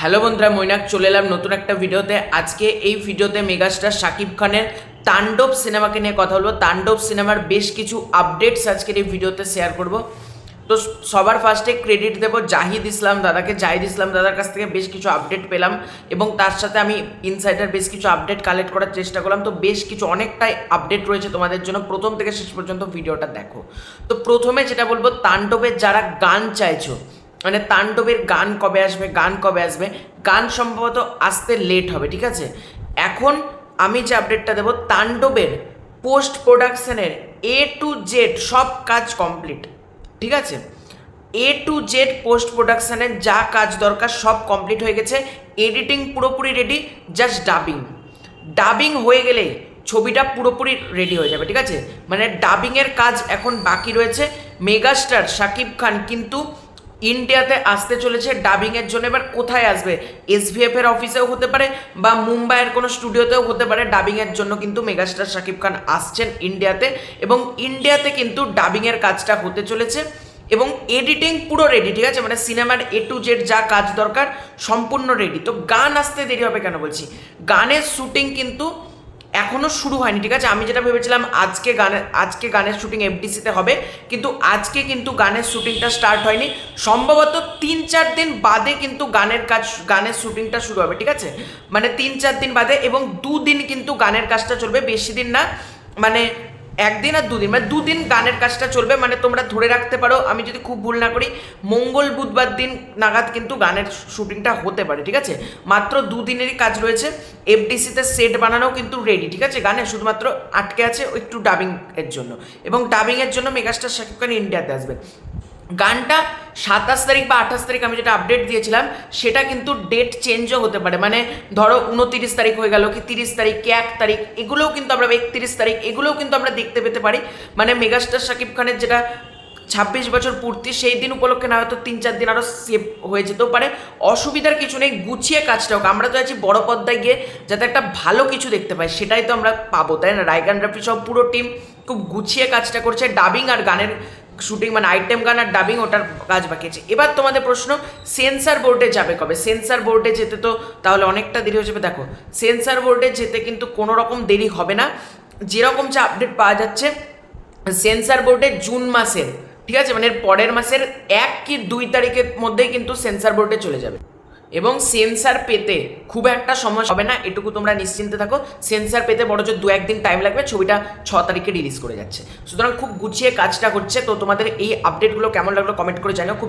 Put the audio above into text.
Hello বন্ধুরা, মৈনাক চলে এলাম নতুন একটা ভিডিওতে। আজকে এই ভিডিওতে মেগাস্টার শাকিব খানের তাণ্ডব সিনেমাকে নিয়ে কথা বলবো। তাণ্ডব সিনেমার বেশ কিছু আপডেটস আজকের এই ভিডিওতে শেয়ার করব। তো সবার ফার্স্টে ক্রেডিট দেবো জাহিদ ইসলাম দাদাকে। জাহিদ ইসলাম দাদার কাছ থেকে বেশ কিছু আপডেট পেলাম এবং তার সাথে আমি ইনসাইডার বেশ কিছু আপডেট কালেক্ট করার চেষ্টা করলাম। তো বেশ কিছু অনেকটাই আপডেট রয়েছে তোমাদের জন্য, প্রথম থেকে শেষ পর্যন্ত ভিডিওটা দেখো। তো প্রথমে যেটা বলবো, তাণ্ডবের যারা গান চাইছো, মানে তাণ্ডবের গান কবে আসবে, গান সম্ভবত আসতে লেট হবে, ঠিক আছে। এখন আমি যে আপডেটটা দেবো, তাণ্ডবের পোস্ট প্রোডাকশনের A to Z সব কাজ কমপ্লিট, ঠিক আছে। A to Z পোস্ট প্রোডাকশনের যা কাজ দরকার সব কমপ্লিট হয়ে গেছে। এডিটিং পুরোপুরি রেডি, জাস্ট ডাবিং হয়ে গেলেই ছবিটা পুরোপুরি রেডি হয়ে যাবে, ঠিক আছে। মানে ডাবিংয়ের কাজ এখন বাকি রয়েছে। মেগাস্টার শাকিব খান কিন্তু ইন্ডিয়াতে আসতে চলেছে ডাবিংয়ের জন্য। এবার কোথায় আসবে, SVF এর অফিসেও হতে পারে বা মুম্বাইয়ের কোনো স্টুডিওতেও হতে পারে। ডাবিংয়ের জন্য কিন্তু মেগাস্টার শাকিব খান আসছেন ইন্ডিয়াতে, এবং ইন্ডিয়াতে কিন্তু ডাবিংয়ের কাজটা হতে চলেছে এবং এডিটিং পুরো রেডি, ঠিক আছে। মানে সিনেমার A to Z যা কাজ দরকার সম্পূর্ণ রেডি। তো গান আসতে দেরি হবে কেন বলছি, গানের শুটিং কিন্তু এখনও শুরু হয়নি, ঠিক আছে। আমি যেটা ভেবেছিলাম আজকে গানের শুটিং FDC-তে হবে, কিন্তু আজকে কিন্তু গানের শুটিংটা স্টার্ট হয়নি। সম্ভবত 3-4 দিন বাদে কিন্তু গানের শুটিংটা শুরু হবে, ঠিক আছে। মানে 3-4 দিন বাদে, এবং 2 দিন কিন্তু গানের কাজটা চলবে, বেশি দিন না। মানে 1 দিন আর 2 দিন, মানে 2 দিন গানের কাজটা চলবে। মানে তোমরা ধরে রাখতে পারো, আমি যদি খুব ভুল না করি, মঙ্গল বুধবার দিন নাগাদ কিন্তু গানের শুটিংটা হতে পারে, ঠিক আছে। মাত্র 2 দিনেরই কাজ রয়েছে। FDC-তে সেট বানানোও কিন্তু রেডি, ঠিক আছে। গানে শুধুমাত্র আটকে আছে একটু ডাবিং এর জন্য, এবং ডাবিংয়ের জন্য মেগাস্টার শাকিব খান ইন্ডিয়াতে আসবে। গানটা 27 তারিখ বা 28 তারিখ আমি যেটা আপডেট দিয়েছিলাম, সেটা কিন্তু ডেট চেঞ্জও হতে পারে। মানে ধরো 29 তারিখ হয়ে গেল, কি 30 তারিখ, কি 1 তারিখ, এগুলোও কিন্তু আমরা 31 তারিখ, এগুলোও কিন্তু আমরা দেখতে পেতে পারি। মানে মেগাস্টার শাকিব খানের যেটা 26 বছর পূর্তি, সেই দিন উপলক্ষে না হয়তো 3-4 দিন আরও সেভ হয়ে যেতেও পারে। অসুবিধার কিছু নেই, গুছিয়ে কাজটা হোক। আমরা তো আছি বড় পর্দায় গিয়ে যাতে একটা ভালো কিছু দেখতে পাই, সেটাই তো আমরা পাবো, তাই না। রায়গান রাফি সব পুরো টিম খুব গুছিয়ে কাজটা করছে। ডাবিং আর গানের শুটিং, মানে আইটেম গান আর ডাবিং, ওটার কাজ বাকি আছে। এবার তোমাদের প্রশ্ন, সেন্সার বোর্ডে যাবে কবে? সেন্সার বোর্ডে যেতে তো তাহলে অনেকটা দেরি হয়ে যাবে। দেখো, সেন্সার বোর্ডে যেতে কিন্তু কোনো রকম দেরি হবে না। যেরকম যা আপডেট পাওয়া যাচ্ছে, সেন্সার বোর্ডে জুন মাসের, ঠিক আছে, মানে পরের মাসের 1 কি 2 তারিখের মধ্যেই কিন্তু সেন্সার বোর্ডে চলে যাবে, এবং সেন্সার পেতে খুব একটা সমস্যা হবে না, এটুকু তোমরা নিশ্চিন্তে থাকো। সেন্সার পেতে বড়জোর 2-1 দিন টাইম লাগবে, ছবিটা 6 তারিখে রিলিজ করে যাচ্ছে। সুতরাং খুব গুছিয়ে কাজটা হচ্ছে। তো তোমাদের এই আপডেটগুলো কেমন লাগলো কমেন্ট করে জানাও। খুব